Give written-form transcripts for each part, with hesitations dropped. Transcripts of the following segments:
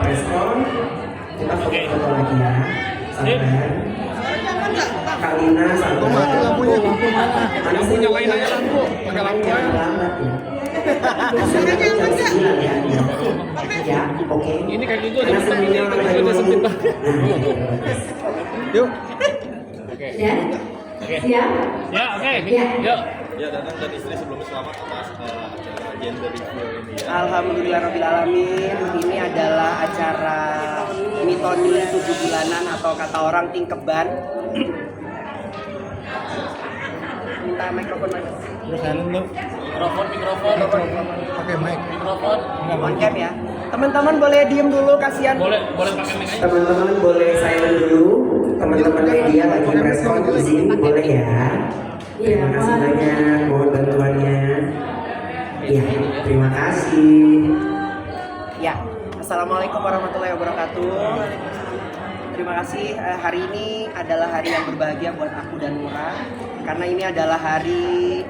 respon, kita foto-foto lagi ya. Sabar. Kalina sama lampunya mana? lampu nyalain aja lampu, pakai lampu aja. lambat ya. Jam 9 ya. Ya, oke. Ini kayak gitu aja Karena bisa sebelumnya orang lain udah sempit ngomong. banget. Yuk. Ya? Siap? Ya, oke. Ya. Yuk. Ya, Danang dan istri sebelum selamat atas acara gender review ini ya. Alhamdulillahirrahmanirrahim. Ini adalah acara mitoni 7 bulanan atau kata orang tingkeban. Minta mikrofon mas. Mikrofon. Pakai mic. Mikrofon. On cam ya. Teman-teman boleh diem dulu, kasihan. Boleh pakai mic aja. Teman-teman boleh silent dulu. Teman-teman media lagi respon di sini boleh ya. Terima kasih banyak, mohon bantuannya. Iya, terima kasih. Ya, assalamualaikum warahmatullahi wabarakatuh. Terima kasih. Hari ini adalah hari yang berbahagia buat aku dan Nura, karena ini adalah hari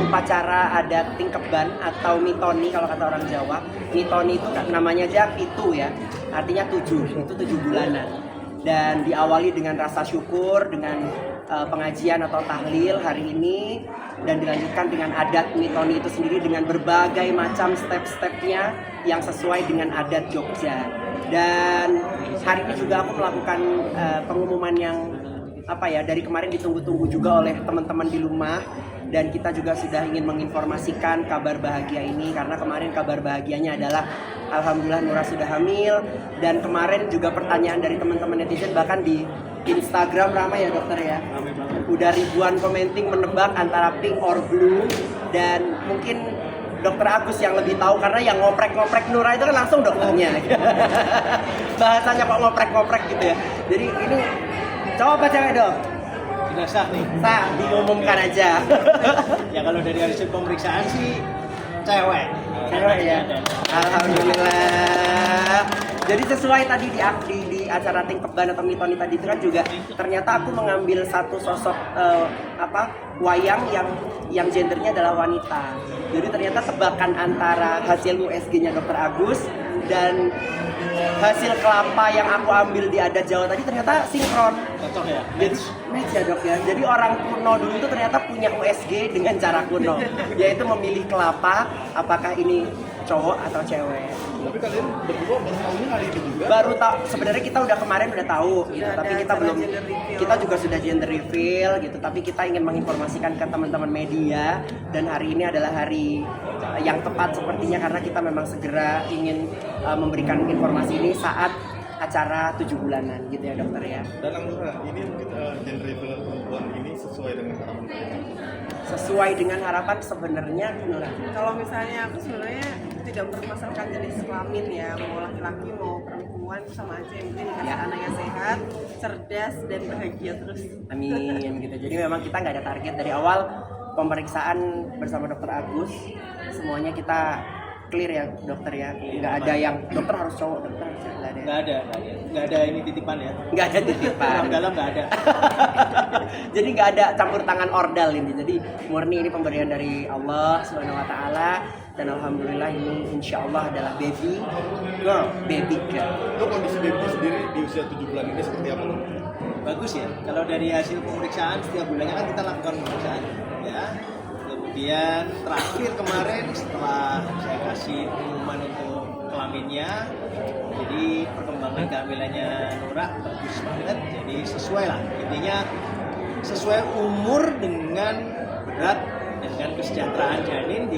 upacara adat Tingkeban atau mitoni kalau kata orang Jawa. Mitoni itu namanya aja pitu ya, artinya 7, itu 7 bulanan. Dan diawali dengan rasa syukur, dengan pengajian atau tahlil hari ini, dan dilanjutkan dengan adat mitoni itu sendiri dengan berbagai macam step-stepnya yang sesuai dengan adat Jogja. Dan hari ini juga aku melakukan pengumuman yang dari kemarin ditunggu-tunggu juga oleh teman-teman di rumah, dan kita juga sudah ingin menginformasikan kabar bahagia ini karena kemarin kabar bahagianya adalah alhamdulillah Nura sudah hamil. Dan kemarin juga pertanyaan dari teman-teman netizen, bahkan di Instagram ramai ya dokter ya, udah ribuan commenting menebak antara pink or blue. Dan mungkin dokter Agus yang lebih tahu karena yang ngoprek-ngoprek Nura itu kan langsung dokternya. Bahasanya kok ngoprek-ngoprek gitu ya. Jadi ini cowok apa cewek dok? Sudah sah nih. Sah, diumumkan aja. Ya kalau dari hasil pemeriksaan sih cewek. Cewek ya. Alhamdulillah. Jadi sesuai tadi di acara Tingkeban atau mitoni tadi itu kan juga ternyata aku mengambil satu sosok wayang yang gendernya adalah wanita. Jadi ternyata tebakan antara hasil USG-nya Dr. Agus dan hasil kelapa yang aku ambil di adat Jawa tadi ternyata sinkron. Cocok ya? Jadi match ya dok ya. Jadi orang kuno dulu itu ternyata punya USG dengan cara kuno, yaitu memilih kelapa apakah ini cowok atau cewek. Tapi kalian berdua baru tahunya hari ini juga? Baru tahu, sebenarnya kita udah kemarin udah tahu gitu, tapi kita belum, kita juga sudah gender reveal gitu, tapi kita ingin menginformasikan ke teman-teman media. Dan hari ini adalah hari yang tepat sepertinya karena kita memang segera ingin memberikan informasi ini saat acara 7 bulanan gitu ya dokter ya. Dan Nura, ini mungkin gender reveal perempuan ini sesuai dengan harapan kalian? Sesuai dengan harapan sebenarnya Nura. Kalau misalnya aku sebenarnya tidak mempermasalahkan jenis kelamin ya, mau laki-laki mau perempuan sama aja, yang penting dikasih anak yang sehat, cerdas dan bahagia terus. Amin gitu. Jadi memang kita nggak ada target dari awal pemeriksaan bersama dokter Agus, semuanya kita clear ya dokter ya, nggak ada yang dokter harus cowok, dokter harus cewek, Nggak ada ini titipan ya? nggak ada titipan. Dalam nggak ada. Jadi nggak ada campur tangan ordal ini. Jadi murni ini pemberian dari Allah Subhanahu Wa Taala, dan alhamdulillah ini insya Allah adalah baby girl. Itu kondisi baby sendiri di usia 7 bulan ini seperti apa? Bagus ya. Kalau dari hasil pemeriksaan setiap bulannya kan kita lakukan pemeriksaan ya. Kemudian terakhir kemarin setelah saya kasih pengumuman untuk kelaminnya, jadi perkembangan kehamilannya Nura bagus banget. Jadi sesuai lah, intinya sesuai umur dengan berat dengan kesejahteraan janin,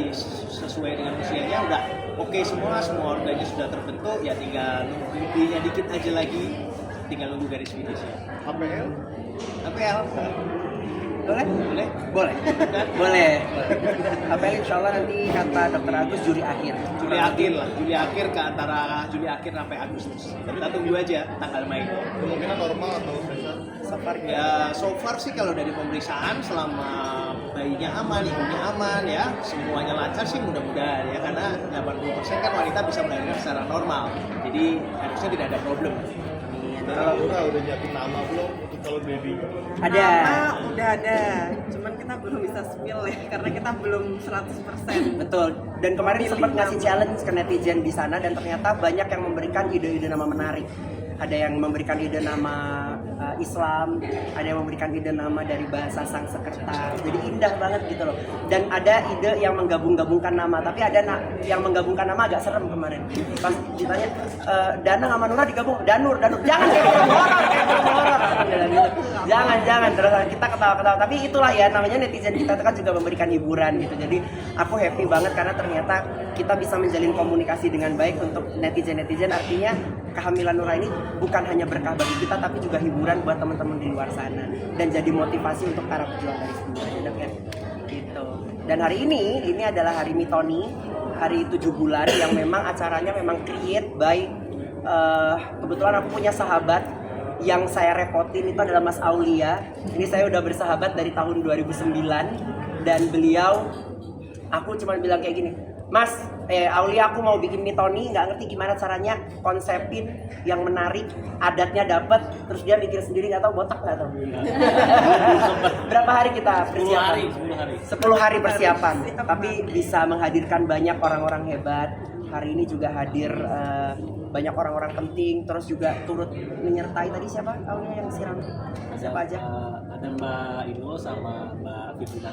sesuai dengan usianya udah oke semua organnya sudah terbentuk, ya tinggal nunggunya dikit aja lagi, tinggal nunggu garis finish ya. HPL? HPL Boleh? boleh. Boleh. Apa insya Allah nanti kata dokter Agus Juli akhir Juli akhir ke antara Juli akhir sampai Agustus. Kita tunggu aja tanggal main. Kemungkinan normal atau sesar? Ya so far sih kalau dari pemeriksaan selama bayinya aman, ibunya aman ya, semuanya lancar sih mudah-mudahan ya, karena 80% kan wanita bisa melahirkan secara normal. Jadi harusnya tidak ada problem. Kalau udah nyiapin nama belum untuk kalau baby? ada. Nama udah ada, cuman kita belum bisa spill ya karena kita belum 100%. Betul. Dan kemarin sempat ngasih challenge ke netizen di sana dan ternyata banyak yang memberikan ide-ide nama menarik. Ada yang memberikan ide nama Islam, ada yang memberikan ide nama dari bahasa Sanskerta. Jadi indah banget gitu loh. Dan ada ide yang menggabung-gabungkan nama, tapi ada yang menggabungkan nama agak serem kemarin. Pas ditanya Danang sama Nura digabung, Danur. Jangan kayak film horor, Jangan. Terus kita ketawa-ketawa. Tapi itulah ya namanya netizen kita kan juga memberikan hiburan gitu. Jadi aku happy banget karena ternyata kita bisa menjalin komunikasi dengan baik untuk netizen-netizen. Artinya kehamilan Nura ini bukan hanya berkah bagi kita tapi juga hiburan buat teman-teman di luar sana dan jadi motivasi untuk para pejuang garis biru ya gitu. Dan hari ini adalah hari Mitoni, hari 7 bulan yang memang acaranya memang create by kebetulan aku punya sahabat yang saya repotin itu adalah Mas Aulia. Ini saya udah bersahabat dari tahun 2009 dan beliau aku cuma bilang kayak gini, Mas, Aulia aku mau bikin Mitoni, nggak ngerti gimana caranya konsepin yang menarik, adatnya dapet, terus dia mikir sendiri nggak tahu botak nggak tahu. Berapa hari kita persiapan? 10 hari persiapan, tapi bisa menghadirkan banyak orang-orang hebat. Hari ini juga hadir banyak orang-orang penting, terus juga turut menyertai tadi siapa Aulia yang siram? Siapa aja? Ada Mbak Inul sama Mbak Fitrina.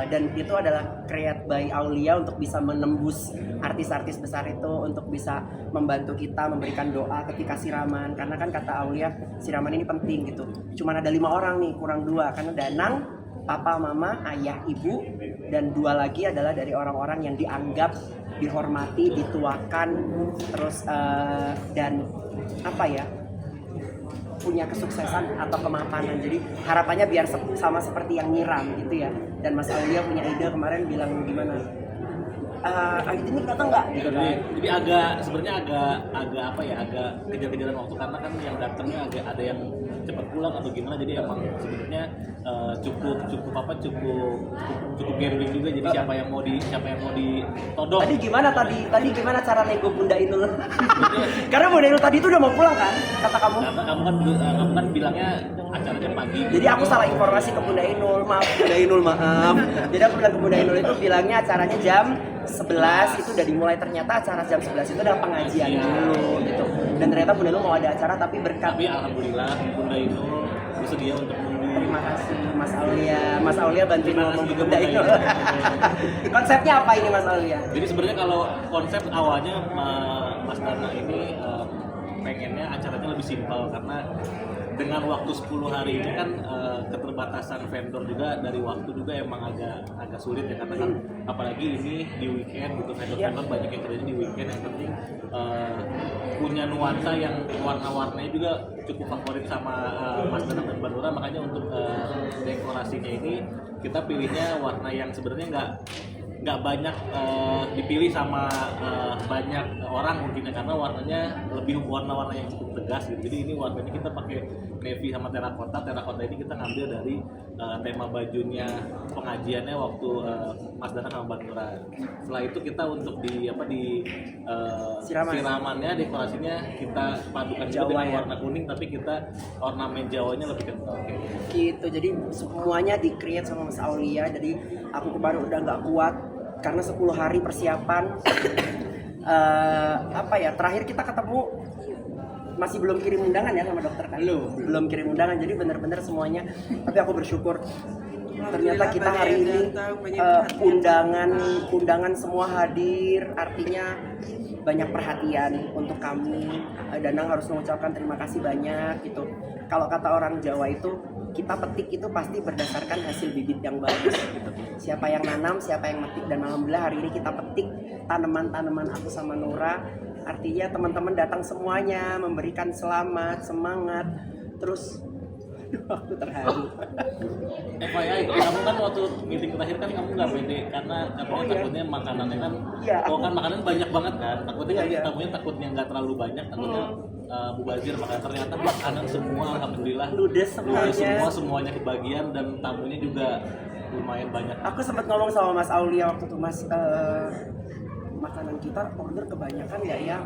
Dan itu adalah create by Aulia untuk bisa menembus artis-artis besar itu, untuk bisa membantu kita memberikan doa ketika siraman, karena kan kata Aulia siraman ini penting gitu. Cuman ada 5 orang nih, kurang 2 karena Danang, papa, mama, ayah, ibu, dan 2 lagi adalah dari orang-orang yang dianggap dihormati, dituakan, terus dan apa ya, punya kesuksesan atau kemapanan. Jadi harapannya biar sama seperti yang nyiram gitu ya. Dan Mas Aulia punya ide kemarin bilang gimana? Ayu ini datang nggak? Gitu kan? Jadi sebenarnya agak apa ya, agak kejar-kejaran waktu karena kan yang datangnya agak ada yang cepat pulang atau gimana. Jadi emang sebenarnya cukup gambling juga. Jadi siapa yang mau ditodong. Tadi gimana cara nego Bunda Inul? Karena Bunda Inul tadi itu udah mau pulang kan, kata kamu? Karena kamu kan bilangnya acaranya pagi. Jadi aku salah informasi ke Bunda Inul, maaf. Jadi aku bilang ke Bunda Inul itu bilangnya acaranya jam 11 itu udah dimulai, ternyata acara jam 11 itu adalah pengajian dulu gitu. Dan ternyata Bunda Inul mau ada acara tapi berkat. Tapi alhamdulillah Bunda Inul bersedia untuk Terima kasih Mas Aulia bantuin ngomong ke Bunda Inul. Konsepnya apa ini Mas Aulia? Jadi sebenarnya kalau konsep awalnya Mas Dana ini pengennya acaranya lebih simpel karena dengan waktu 10 hari ini kan keterbatasan vendor juga dari waktu juga emang agak sulit ya karena kan apalagi ini di weekend gitu, vendor banyak yang kerjanya di weekend. Yang penting punya nuansa yang warna-warnanya juga cukup favorit sama Mas Dana dan Mbak Nura, makanya untuk dekorasinya ini kita pilihnya warna yang sebenarnya nggak banyak dipilih sama banyak orang mungkin ya, karena warnanya lebih warna-warna yang cukup tegas gitu. Jadi ini warnanya kita pakai navy sama terakota ini kita ngambil dari tema bajunya pengajiannya waktu Mas Dana sama Mbak Nura. Setelah itu kita untuk di siramannya, dekorasinya kita padukan juga dengan warna kuning, tapi kita ornamen Jawanya lebih kental. Gitu, jadi semuanya di-create sama Mas Aulia. Jadi aku kemarin udah nggak kuat karena 10 hari persiapan. Terakhir kita ketemu masih belum kirim undangan ya sama dokter kan? Belum kirim undangan, jadi benar-benar semuanya. Tapi aku bersyukur ternyata kita hari ini undangan semua hadir, artinya banyak perhatian untuk kami. Danang harus mengucapkan terima kasih banyak gitu. Kalau kata orang Jawa itu, kita petik itu pasti berdasarkan hasil bibit yang bagus gitu. Siapa yang nanam, siapa yang metik, dan alhamdulillah hari ini kita petik tanaman-tanaman aku sama Nura. Artinya teman-teman datang semuanya memberikan selamat, semangat, terus aku terharu. FYI, kamu kan waktu meeting terakhir kan kamu nggak pede karena takutnya makanannya kan, kan makanan banyak banget kan, takutnya takutnya nggak terlalu banyak, takutnya mubazir, maka ternyata makanan semua alhamdulillah ludes semuanya kebagian dan tamunya juga lumayan banyak. Aku sempat ngomong sama Mas Aulia waktu itu, Mas, makanan kita order kebanyakan nggak ya?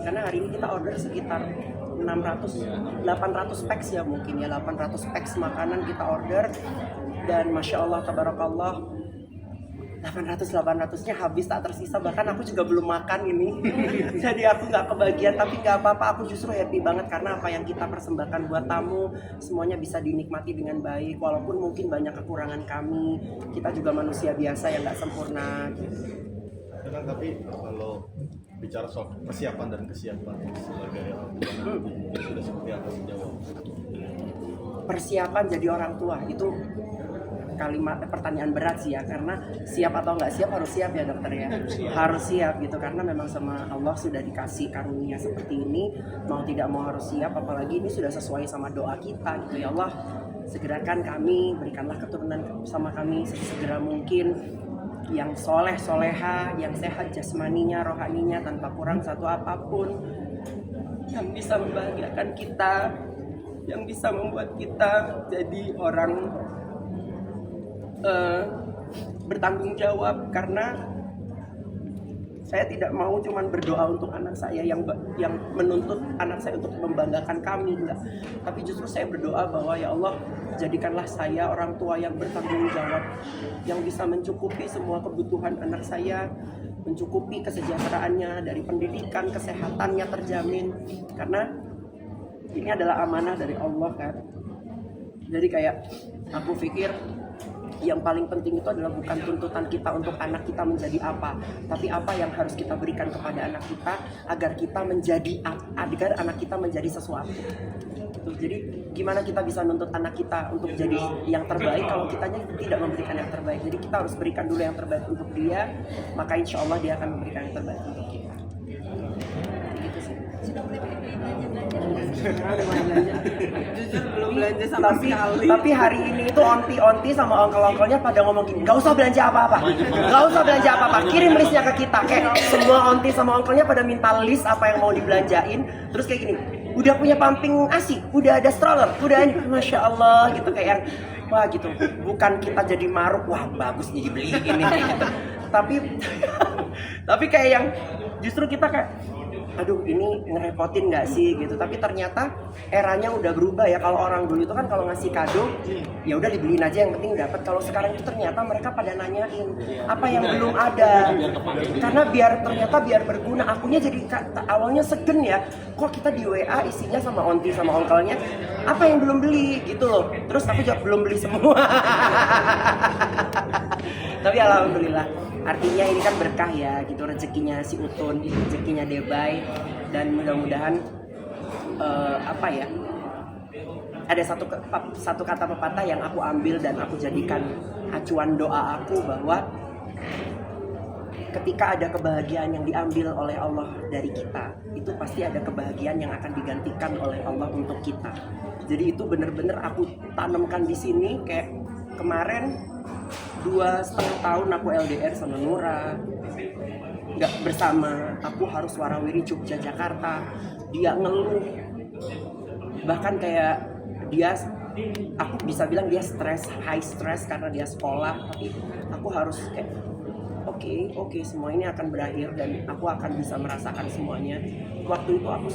Karena hari ini kita order sekitar 800 packs ya mungkin ya, 800 packs makanan kita order, dan Masya Allah, Tabarakallah, 800-800-nya habis tak tersisa, bahkan aku juga belum makan ini. Jadi aku nggak kebagian, tapi nggak apa-apa, aku justru happy banget karena apa yang kita persembahkan buat tamu semuanya bisa dinikmati dengan baik, walaupun mungkin banyak kekurangan kami, kita juga manusia biasa yang nggak sempurna. Kadang tapi kalau bicara soal persiapan dan kesiapan sebagai orang tua nanti sudah seperti apa menjawab? Persiapan jadi orang tua itu pertanyaan berat sih ya, karena siap atau nggak siap harus siap ya dokter ya, harus siap gitu, karena memang sama Allah sudah dikasih karunia seperti ini, mau tidak mau harus siap, apalagi ini sudah sesuai sama doa kita gitu. Ya Allah, segerakan kami, berikanlah keturunan sama kami sesegera mungkin yang soleh soleha, yang sehat jasmaninya rohaninya tanpa kurang satu apapun, yang bisa membahagiakan kita, yang bisa membuat kita jadi orang bertanggung jawab. Karena saya tidak mau cuman berdoa untuk anak saya yang menuntut anak saya untuk membanggakan kami, enggak. Tapi justru saya berdoa bahwa ya Allah, jadikanlah saya orang tua yang bertanggung jawab, yang bisa mencukupi semua kebutuhan anak saya, mencukupi kesejahteraannya, dari pendidikan, kesehatannya terjamin. Karena ini adalah amanah dari Allah kan. Jadi kayak aku pikir yang paling penting itu adalah bukan tuntutan kita untuk anak kita menjadi apa, tapi apa yang harus kita berikan kepada anak kita agar kita menjadi agar anak kita menjadi sesuatu. Jadi gimana kita bisa nuntut anak kita untuk jadi yang terbaik kalau kitanya tidak memberikan yang terbaik. Jadi kita harus berikan dulu yang terbaik untuk dia, maka insya Allah dia akan memberikan yang terbaik untuk kita. Gitu sih. Jujur belum belanja sama sekali. Tapi hari ini itu onti sama onkel-onkelnya pada ngomong gini, gak usah belanja apa-apa, gak usah belanja apa-apa, kirim listnya ke kita. Kayak semua onti sama onkelnya pada minta list apa yang mau dibelanjain. Terus kayak gini, udah punya pumping ASI, udah ada stroller, udah ini, Masya Allah gitu, kayak yang wah gitu. Bukan kita jadi maruk, wah bagus nih dibeliin ini gitu. Tapi kayak yang justru kita kayak aduh ini ngerepotin nggak sih gitu. Tapi ternyata eranya udah berubah ya. Kalau orang dulu itu kan kalau ngasih kado ya udah dibeliin aja yang penting dapat. Kalau sekarang itu ternyata mereka pada nanyain apa yang belum ada, karena biar berguna. Akunya jadi awalnya segen ya, kok kita di WA isinya sama onti sama onkelnya apa yang belum beli gitu loh. Terus aku juga belum beli semua. Tapi alhamdulillah, artinya ini kan berkah ya gitu, rezekinya si Utun, rezekinya Debay, dan mudah-mudahan ada satu kata pepatah yang aku ambil dan aku jadikan acuan doa aku, bahwa ketika ada kebahagiaan yang diambil oleh Allah dari kita, itu pasti ada kebahagiaan yang akan digantikan oleh Allah untuk kita. Jadi itu benar-benar aku tanamkan di sini. Kayak kemarin 2,5 tahun aku LDR sama Nura, nggak bersama. Aku harus warawiri Jogja Jakarta, dia ngeluh, bahkan kayak aku bisa bilang dia high stress karena dia sekolah. Tapi aku harus kayak oke, semua ini akan berakhir dan aku akan bisa merasakan semuanya. Waktu itu aku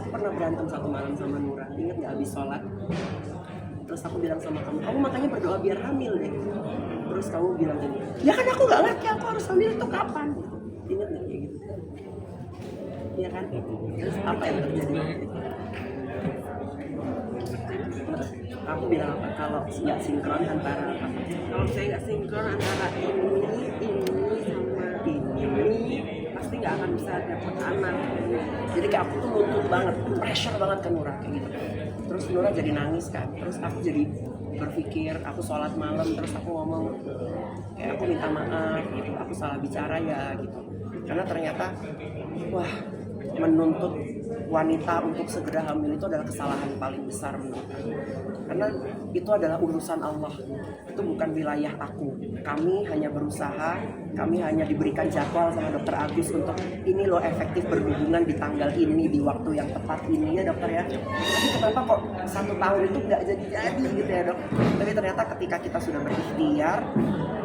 pernah berantem satu malam sama Nura, ingat nggak, habis sholat. Terus aku bilang sama kamu makanya berdoa biar hamil deh. Terus kamu bilang gini, ya kan aku gak ngerti aku harus hamil itu kapan. Ingat gak kayak gitu? Iya kan? Terus apa yang terjadi? Aku bilang apa? Kalau nggak sinkron antara apa? Kalau saya nggak sinkron antara ini sama ini, pasti nggak akan bisa dapat anak. Jadi kayak aku tuh nuntut banget, pressure banget ke Nura kayak gitu. Terus Nura jadi nangis kan, terus aku jadi berpikir, aku sholat malam, terus aku ngomong kayak aku minta maaf gitu, aku salah bicara ya gitu. Karena ternyata wah, menuntut wanita untuk segera hamil itu adalah kesalahan paling besar menurut aku. Karena itu adalah urusan Allah, itu bukan wilayah aku. Kami hanya berusaha, kami hanya diberikan jadwal sama dokter Agus untuk ini loh efektif berhubungan di tanggal ini, di waktu yang tepat ini ya dokter ya. Tapi kenapa kok 1 tahun itu nggak jadi gitu ya dok. Tapi ternyata ketika kita sudah berikhtiar,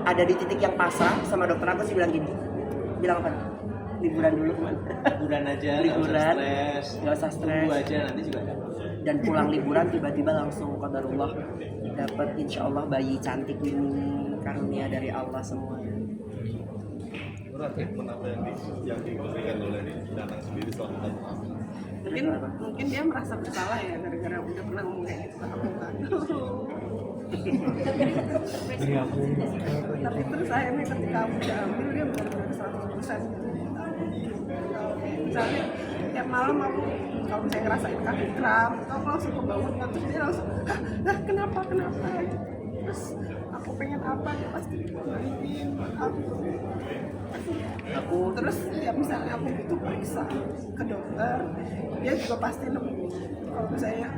ada di titik yang pasrah, sama dokter Agus sih bilang apa? Liburan dulu kemana? Liburan aja, nggak usah stres. Tunggu aja, nanti juga ada. Dan pulang liburan tiba-tiba langsung qadarullah dapat insya Allah bayi cantik ini, karunia dari Allah semua. Nur, treatment apa yang diberikan oleh Danang sendiri selama 4 tahun? Mungkin dia merasa bersalah ya gara-gara udah pernah ngomong kayak gitu ke aku kan. Tapi terus akhirnya ketika aku diambil dia benar-benar 100% gitu. Misalnya tiap malam aku kalau misalnya ngerasain kaki kram, aku langsung kebangun kan, terus dia langsung, hah kenapa gitu. Terus aku pengen apa dia pasti beliin aku. Terus tiap misalnya aku butuh periksa ke dokter, dia juga pasti nemu. Kalau misalnya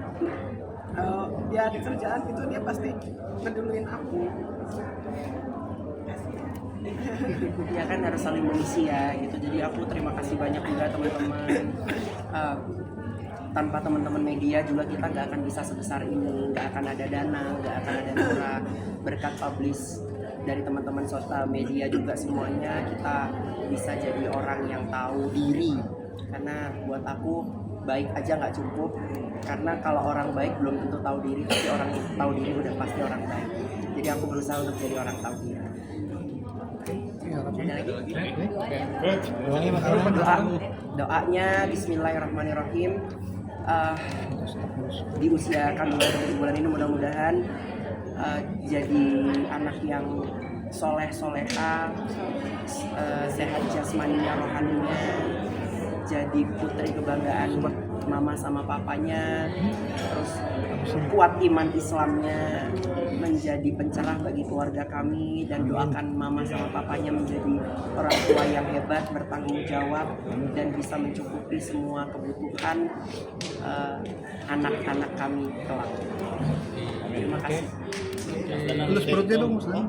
dia ada kerjaan gitu, dia pasti peduluin aku. Ya kan harus saling mengisi ya gitu. Jadi aku terima kasih banyak juga teman-teman. Tanpa teman-teman media juga kita nggak akan bisa sebesar ini, nggak akan ada Dana, nggak akan ada Nura. Berkat publish dari teman-teman sosial media juga semuanya kita bisa jadi orang yang tahu diri. Karena buat aku baik aja nggak cukup, karena kalau orang baik belum tentu tahu diri, tapi orang yang tahu diri udah pasti orang baik. Jadi aku berusaha untuk jadi orang tahu diri. Ada lagi? Doanya Bismillahirrahmanirrahim. Di usia kandungan 7 bulan ini mudah-mudahan jadi anak yang soleh-soleha, sehat jasmaninya, rohaninya, jadi putri kebanggaan mama sama papanya, terus kuat iman Islamnya, menjadi pencerah bagi keluarga kami, dan doakan mama sama papanya menjadi orang tua yang hebat, bertanggung jawab, dan bisa mencukupi semua kebutuhan anak-anak kami kelak. Terima kasih. Lulus perutnya dong, Muslim.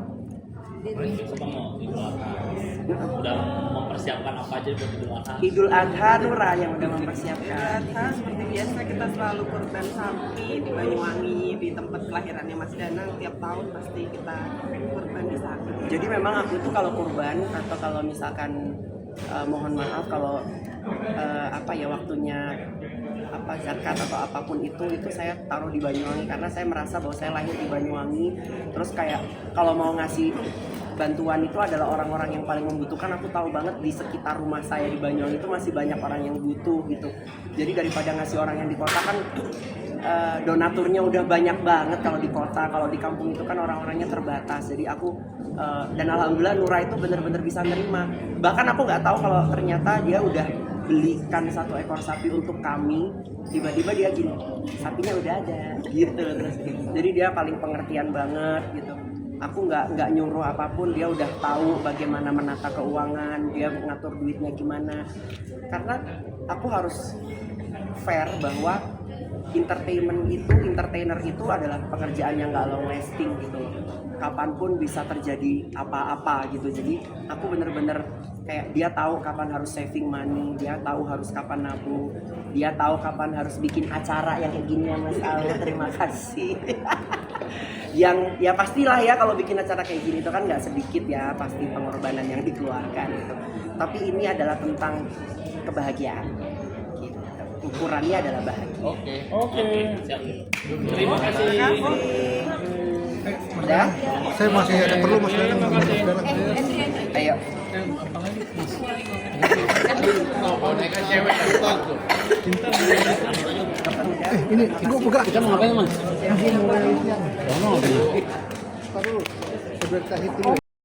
Udah mempersiapkan apa aja buat Idul Adha? Idul Adha Nura yang udah mempersiapkan. Adha seperti biasa kita selalu kurban sapi di Banyuwangi, di tempat kelahirannya Mas Danang. Tiap tahun pasti kita kurban di sana. Jadi memang aku tuh kalau kurban atau kalau misalkan mohon maaf kalau waktunya zakat atau apapun itu saya taruh di Banyuwangi, karena saya merasa bahwa saya lahir di Banyuwangi. Terus kayak kalau mau ngasih bantuan itu adalah orang-orang yang paling membutuhkan. Aku tahu banget di sekitar rumah saya di Banyuwangi itu masih banyak orang yang butuh gitu. Jadi daripada ngasih orang yang di kota kan donaturnya udah banyak banget kalau di kota. Kalau di kampung itu kan orang-orangnya terbatas. Jadi aku dan alhamdulillah Nura itu benar-benar bisa nerima. Bahkan aku nggak tahu kalau ternyata dia udah belikan 1 ekor sapi untuk kami, tiba-tiba dia gini, sapinya udah ada gitu. Terus jadi dia paling pengertian banget gitu. Aku nggak nyuruh apapun, dia udah tahu bagaimana menata keuangan, dia ngatur duitnya gimana. Karena aku harus fair bahwa entertainer itu adalah pekerjaan yang nggak long lasting gitu. Kapanpun bisa terjadi apa-apa gitu. Jadi aku bener-bener kayak dia tahu kapan harus saving money, dia tahu harus kapan nabung, dia tahu kapan harus bikin acara yang kayak gini ya Mas Al. Terima kasih. Yang ya pastilah ya kalau bikin acara kayak gini itu kan nggak sedikit ya, pasti pengorbanan yang dikeluarkan gitu. Tapi ini adalah tentang kebahagiaan. Gitu. Ukurannya adalah bahagia. Oke. Siap. Terima kasih. Udah? Saya masih ada perlu Mas Danang. Ayo. Boneka cewek Ini gua buka. Kita mau ngapain, Mas? Taruh. Saya kasih dulu.